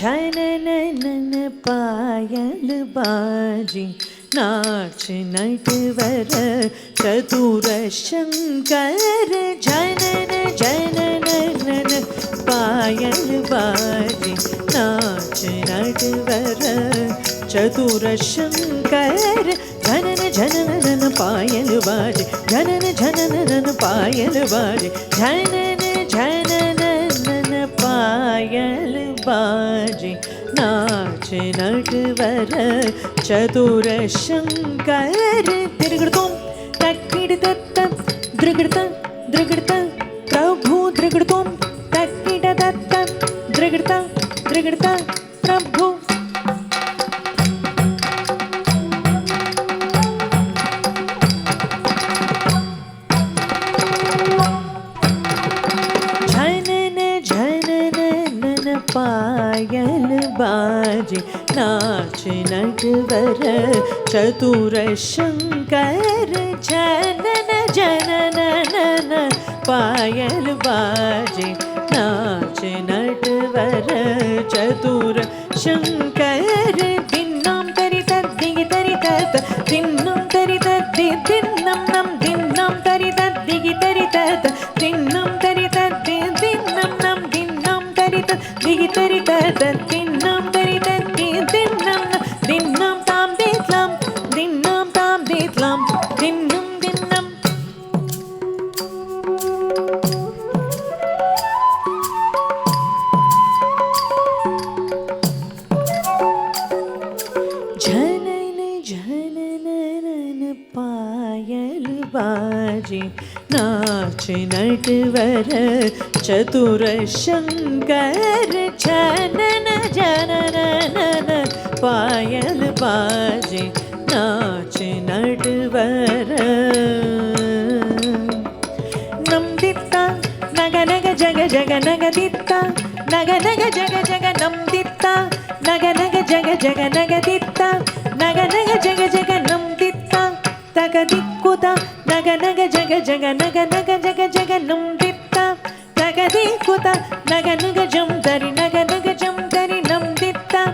झनन पायल बाजी नाच नटवर चतुर शंकर झनन झनन पायल बाजी नाच नटवर चतुर शंकर झनन झनन पायल बाजी झनन झनन पायल बाजी झनन झनन पायल बाजी नाच नटवर चतुर शंकर तिरगड़तोम तक्किडतत्त दृगड़त प्रभु दृगड़तोम तक्किडतत्त दृगड़त प्रभु पायल बाजी नाच नटवर चतुर शंकर जनन जनन पायल बाजी नाच नटवर चतुर शंकर दिन्नाम तरि तद्दिगि तरि तत् दिन्नाम तरि तद्दि दिन्नम नम दिन्नाम तरि तद्दिगि तरि तत् दिन्नाम तरि तद्दि दिन्नम नम दिन्नाम तरि तत् दिगि तरि तत् दिन्नाम तरि तद्दि दिन्नम दिन्नाम ताम दित्लाम दिन्नाम ताम दित्लाम दिन्नम दिन्नम झनन झनन पायल बाजी नाच नटवर चतुर शंकर झनन झनन पायल बाजी नाच नटवर नम दित्ता नग नग जग जग नग दित्ता नग नग जग जग नम दित्ता नग नग जग जग नग दित्ता नग नग जग जग नम दित्ता तग दिक्कुता नग नग जग जग नग नग जग जग नम दित्ता तग दिक्कुता नग नग जम तरि नग नग जम तरि नम दित्ता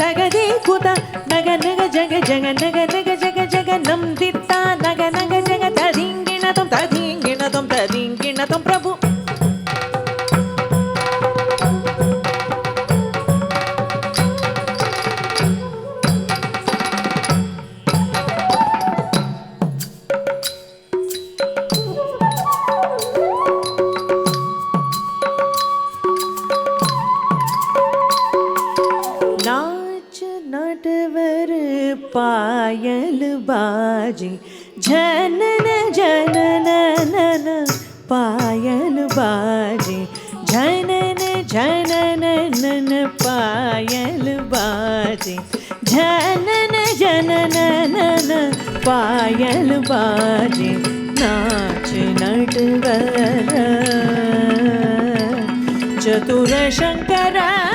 तग दिक्कुता नग नग जग जग नग नग जग जग नम दित्ता नग नग जग तदिंगिण तम प्रभु नटवर पायल बाजी झनन झनन पायल बाजी झनन झनन पायल बाजी झनन झनन पायल बाजी नाच नटवर चतुर शंकरा